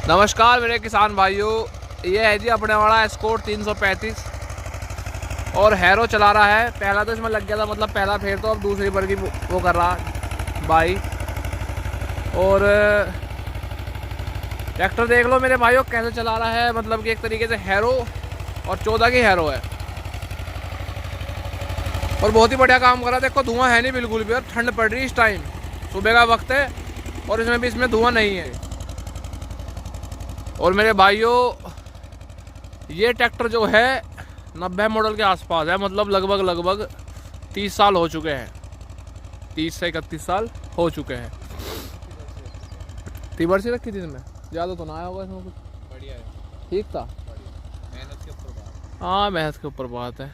नमस्कार मेरे किसान भाइयों, ये है जी अपने वाला एस्कॉर्ट 335 और हैरो चला रहा है। पहला तो इसमें लग गया था, मतलब पहला फेर, तो अब दूसरी बार की वो कर रहा बाई। और ट्रैक्टर देख लो मेरे भाइयों कैसे चला रहा है, मतलब कि एक तरीके से हैरो और 14 की हैरो है और बहुत ही बढ़िया काम कर रहा है। देखो धुआं है नहीं बिल्कुल भी, और ठंड पड़ रही है इस टाइम, सुबह का वक्त है और इसमें धुआं नहीं है। और मेरे भाइयों ये ट्रैक्टर जो है 90 मॉडल के आसपास है, मतलब लगभग 30 साल हो चुके हैं, 30 से 31 साल हो चुके हैं। तिबरसी रखी थी इसमें, ज़्यादा तो ना आया होगा इसमें कुछ, बढ़िया है, ठीक था। मेहनत के ऊपर बात। हाँ मेहनत के ऊपर बात है।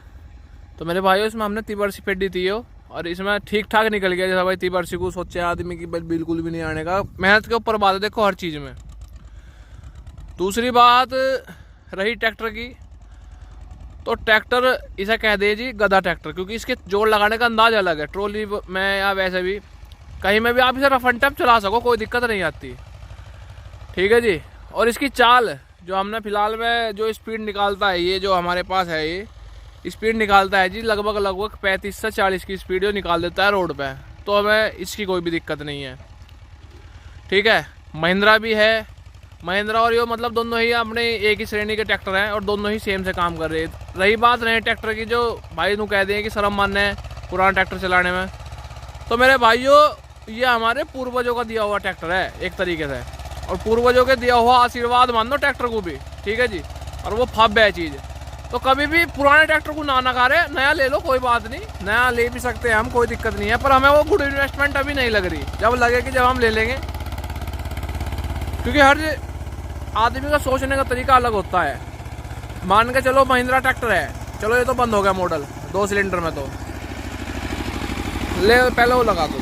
तो मेरे भाइयों इसमें हमने तिबरसी पेड दी थी हो, और इसमें ठीक ठाक निकल गया। जैसा भाई तिबरसी को सोचे आदमी की बिल्कुल भी नहीं आने का, मेहनत के ऊपर बात है देखो हर चीज़ में। दूसरी बात रही ट्रैक्टर की, तो ट्रैक्टर इसे कह दे जी गधा ट्रैक्टर, क्योंकि इसके जोड़ लगाने का अंदाज अलग है। ट्रॉली में या वैसे भी कहीं में भी आप इसे रफ एंड टफ चला सको, कोई दिक्कत नहीं आती, ठीक है जी। और इसकी चाल जो हमने फिलहाल में जो स्पीड निकालता है, ये जो हमारे पास है ये स्पीड निकालता है जी लगभग 35 से 40 की स्पीड जो निकाल देता है रोड पे, तो हमें इसकी कोई भी दिक्कत नहीं है, ठीक है। महिंद्रा भी है, महिंद्रा और यो मतलब दोनों ही अपने एक ही श्रेणी के ट्रैक्टर हैं और दोनों ही सेम से काम कर रहे हैं। रही बात नए ट्रैक्टर की, जो भाई तू कह दें कि शर्म मानने है पुराना ट्रैक्टर चलाने में, तो मेरे भाइयों ये हमारे पूर्वजों का दिया हुआ ट्रैक्टर है एक तरीके से, और पूर्वजों के दिया हुआ आशीर्वाद मान लो ट्रैक्टर को भी, ठीक है जी। और वो फब है चीज़, तो कभी भी पुराने ट्रैक्टर को ना नकारे, नया ले लो कोई बात नहीं, नया ले भी सकते हैं हम, कोई दिक्कत नहीं है। पर हमें वो गुड इन्वेस्टमेंट अभी नहीं लग रही, जब लगे कि जब हम ले लेंगे, क्योंकि हर आदमी का सोचने का तरीका अलग होता है। मान के चलो महिंद्रा ट्रैक्टर है, चलो ये तो बंद हो गया मॉडल 2 सिलेंडर में, तो ले पहले वो लगा दो।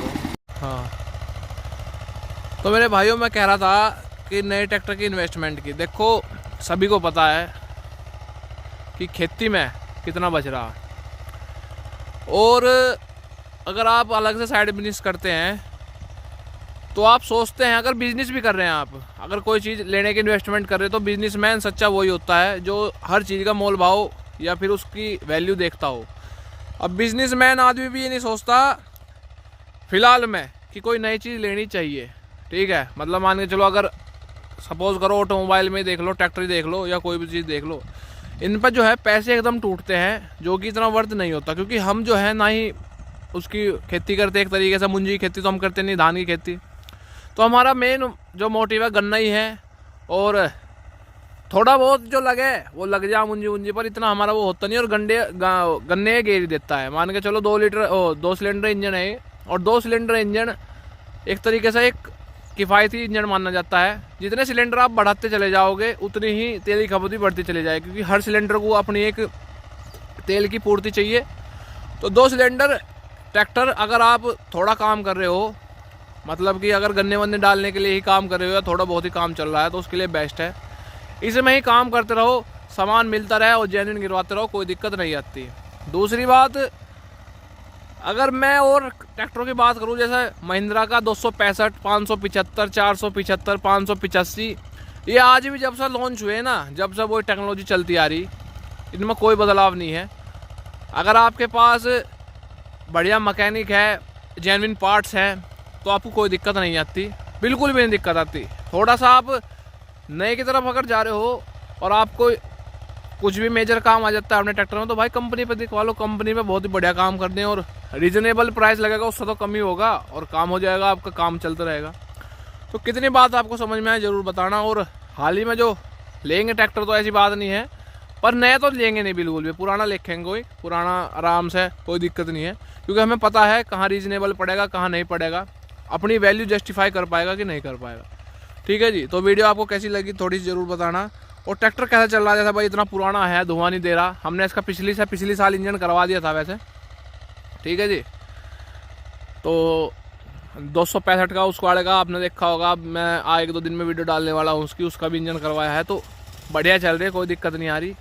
हाँ तो मेरे भाइयों मैं कह रहा था कि नए ट्रैक्टर की इन्वेस्टमेंट की, देखो सभी को पता है कि खेती में कितना बच रहा, और अगर आप अलग से साइड बिजनेस करते हैं तो आप सोचते हैं, अगर बिजनेस भी कर रहे हैं आप, अगर कोई चीज़ लेने की इन्वेस्टमेंट कर रहे हैं, तो बिजनेसमैन सच्चा वही होता है जो हर चीज़ का मोल भाव या फिर उसकी वैल्यू देखता हो। अब बिजनेसमैन आदमी भी ये नहीं सोचता फिलहाल में कि कोई नई चीज़ लेनी चाहिए, ठीक है। मतलब मान के चलो, अगर सपोज करो ऑटोमोबाइल में देख लो, ट्रैक्टर ही देख लो या कोई भी चीज़ देख लो, इन पर जो है पैसे एकदम टूटते हैं, जो कि इतना वर्थ नहीं होता, क्योंकि हम जो है ना ही उसकी खेती करते, एक तरीके से मुंजी की खेती तो हम करते नहीं, धान की खेती। तो हमारा मेन जो मोटिव है गन्ना ही है, और थोड़ा बहुत जो लगे वो लग जाए मुंजी पर, इतना हमारा वो होता नहीं। और गन्ने गेर देता है, मान के चलो 2 सिलेंडर इंजन है, और 2 सिलेंडर इंजन एक तरीके से एक किफ़ायती इंजन माना जाता है। जितने सिलेंडर आप बढ़ाते चले जाओगे उतनी ही तेल की खपत भी बढ़ती चली जाएगी, क्योंकि हर सिलेंडर को अपनी एक तेल की पूर्ति चाहिए। तो 2 सिलेंडर ट्रैक्टर अगर आप थोड़ा काम कर रहे हो, मतलब कि अगर गन्ने वन्ने डालने के लिए ही काम कर रहे हो या थोड़ा बहुत ही काम चल रहा है, तो उसके लिए बेस्ट है। इसमें ही काम करते रहो, सामान मिलता रहे और जेन्युइन गिरवाते रहो, कोई दिक्कत नहीं आती। दूसरी बात, अगर मैं और ट्रैक्टरों की बात करूं, जैसे महिंद्रा का 265, 575, 475, 585, ये आज भी जब से लॉन्च हुए ना, जब से वो टेक्नोलॉजी चलती आ रही, इनमें कोई बदलाव नहीं है। अगर आपके पास बढ़िया मैकेनिक है, जेन्युइन पार्ट्स हैं, तो आपको कोई दिक्कत नहीं आती, बिल्कुल भी नहीं दिक्कत आती। थोड़ा सा आप नए की तरफ अगर जा रहे हो और आपको कुछ भी मेजर काम आ जाता है अपने ट्रैक्टर में, तो भाई कंपनी पे दिखवा लो, कंपनी पे बहुत ही बढ़िया काम करते हैं, और रीजनेबल प्राइस लगेगा, उससे तो कम ही होगा और काम हो जाएगा, आपका काम चलता रहेगा। तो कितनी बात आपको समझ में आए ज़रूर बताना। और हाल ही में जो लेंगे ट्रैक्टर तो ऐसी बात नहीं है, पर नया तो लेंगे नहीं बिल्कुल भी, पुराना लेखेंगे, कोई पुराना आराम से, कोई दिक्कत नहीं है, क्योंकि हमें पता है कहाँ रीजनेबल पड़ेगा कहाँ नहीं पड़ेगा, अपनी वैल्यू जस्टिफाई कर पाएगा कि नहीं कर पाएगा, ठीक है जी। तो वीडियो आपको कैसी लगी थोड़ी सी ज़रूर बताना। और ट्रैक्टर कैसा चल रहा है, जैसा भाई इतना पुराना है, धुआं नहीं दे रहा, हमने इसका पिछली साल इंजन करवा दिया था वैसे, ठीक है जी। तो 265 का उस वाले का आपने देखा होगा, मैं 1-2 दिन में वीडियो डालने वाला हूँ उसकी, उसका भी इंजन करवाया है, तो बढ़िया चल रही है, कोई दिक्कत नहीं आ रही।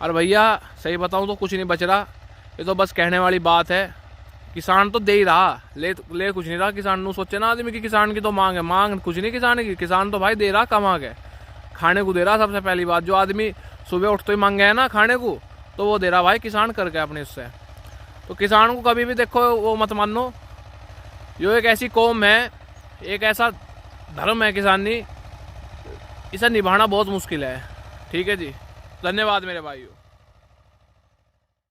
और भैया सही बताऊँ तो कुछ नहीं बच रहा, ये तो बस कहने वाली बात है, किसान तो दे ही रहा, ले कुछ नहीं रहा किसान। नु सोचे ना आदमी की किसान की तो मांग है, मांग कुछ नहीं किसान की। किसान तो भाई दे रहा, कमा के खाने को दे रहा। सबसे पहली बात, जो आदमी सुबह उठते ही मांगे है ना खाने को, तो वो दे रहा भाई किसान करके अपने इससे। तो किसान को कभी भी देखो वो मत मानो। ये एक ऐसी कौम है, एक ऐसा धर्म है किसानी, इसे निभाना बहुत मुश्किल है। ठीक है जी, धन्यवाद मेरे भाइयों।